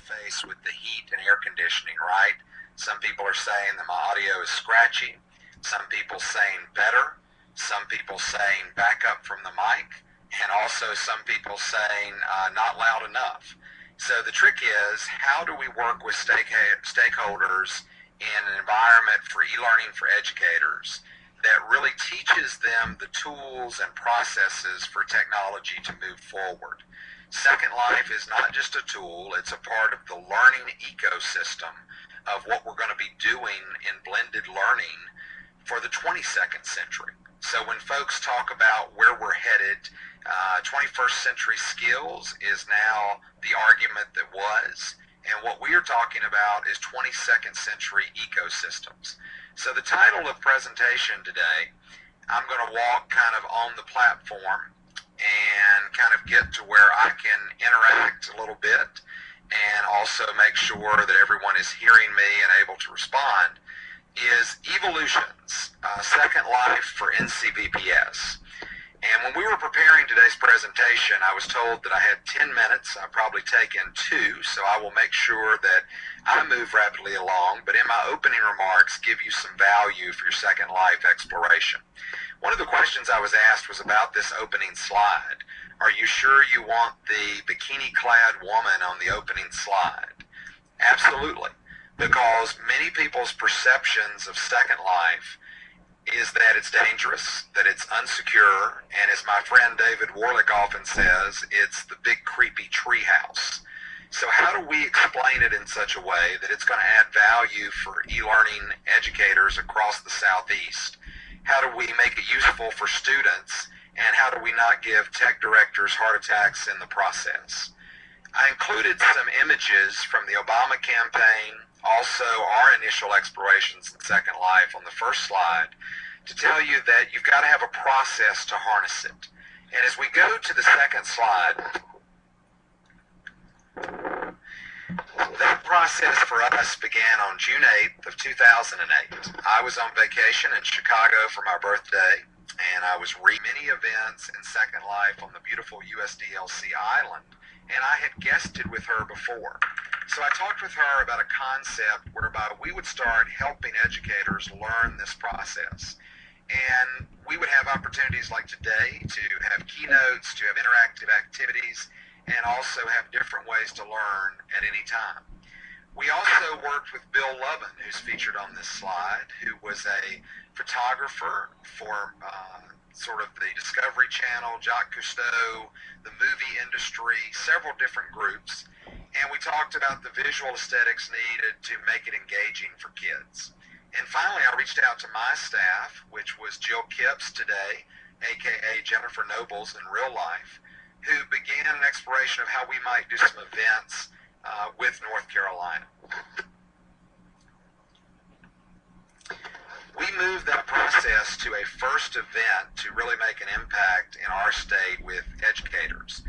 face with the heat and air conditioning, right? Some people are saying that my audio is scratchy. Some people saying better. Some people saying back up from the mic. And also some people saying not loud enough. So the trick is, how do we work with stakeholders in an environment for e-learning for educators that really teaches them the tools and processes for technology to move forward? Second Life is not just a tool, it's a part of the learning ecosystem of what we're going to be doing in blended learning for the 22nd century. So when folks talk about where we're headed, 21st century skills is now the argument that was, and what we are talking about is 22nd century ecosystems. So the title of presentation today, I'm going to walk kind of on the platform and kind of get to where I can interact a little bit and also make sure that everyone is hearing me and able to respond, is e-volution's Second Life for NCVPS. And when we were preparing today's presentation, I was told that I had 10 minutes. I've probably taken 2, so I will make sure that I move rapidly along, but in my opening remarks, give you some value for your Second Life exploration. One of the questions I was asked was about this opening slide. Are you sure you want the bikini-clad woman on the opening slide? Absolutely, because many people's perceptions of Second Life is that it's dangerous, that it's unsecure, and as my friend David Warlick often says, it's the big creepy treehouse. So how do we explain it in such a way that it's going to add value for e-learning educators across the Southeast? How do we make it useful for students, and how do we not give tech directors heart attacks in the process? I included some images from the Obama campaign, also our initial explorations in Second Life on the first slide, to tell you that you've got to have a process to harness it. And as we go to the second slide, that process for us began on June 8th of 2008. I was on vacation in Chicago for my birthday, and I was reading many events in Second Life on the beautiful USDLC island, and I had guested with her before. So I talked with her about a concept whereby we would start helping educators learn this process. And we would have opportunities like today to have keynotes, to have interactive activities, and also have different ways to learn at any time. We also worked with Bill Lovin, who's featured on this slide, who was a photographer for sort of the Discovery Channel, Jacques Cousteau, the movie industry, several different groups. And we talked about the visual aesthetics needed to make it engaging for kids. And finally, I reached out to my staff, which was Jill Kipps today, aka Jennifer Nobles in real life, who began an exploration of how we might do some events with North Carolina. We moved that process to a first event to really make an impact in our state with educators.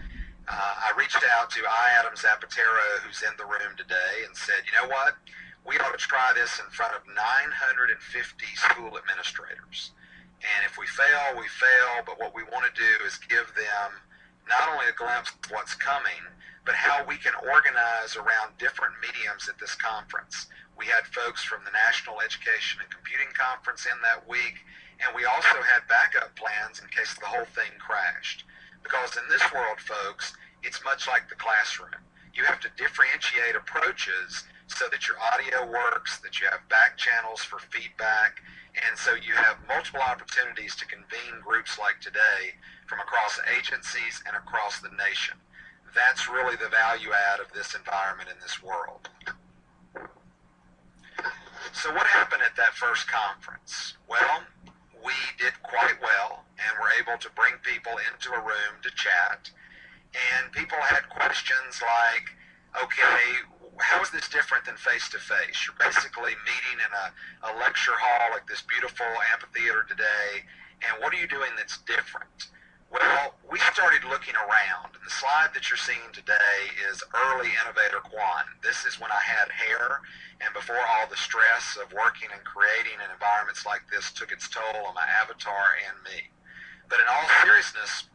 I reached out to Adam Zapatero, who's in the room today, and said, you know what? We ought to try this in front of 950 school administrators. And if we fail, we fail, but what we want to do is give them not only a glimpse of what's coming, but how we can organize around different mediums at this conference. We had folks from the National Education and Computing Conference in that week, and we also had backup plans in case the whole thing crashed. Because in this world, folks, it's much like the classroom. You have to differentiate approaches so that your audio works, that you have back channels for feedback, and so you have multiple opportunities to convene groups like today from across agencies and across the nation. That's really the value add of this environment in this world. So what happened at that first conference? Well, we did quite well and were able to bring people into a room to chat. And people had questions like, okay, how is this different than face-to-face? You're basically meeting in a lecture hall like this beautiful amphitheater today, and what are you doing that's different? Well, we started looking around, and the slide that you're seeing today is early innovator Quan. This is when I had hair, and before all the stress of working and creating in environments like this took its toll on my avatar and me. But in all seriousness,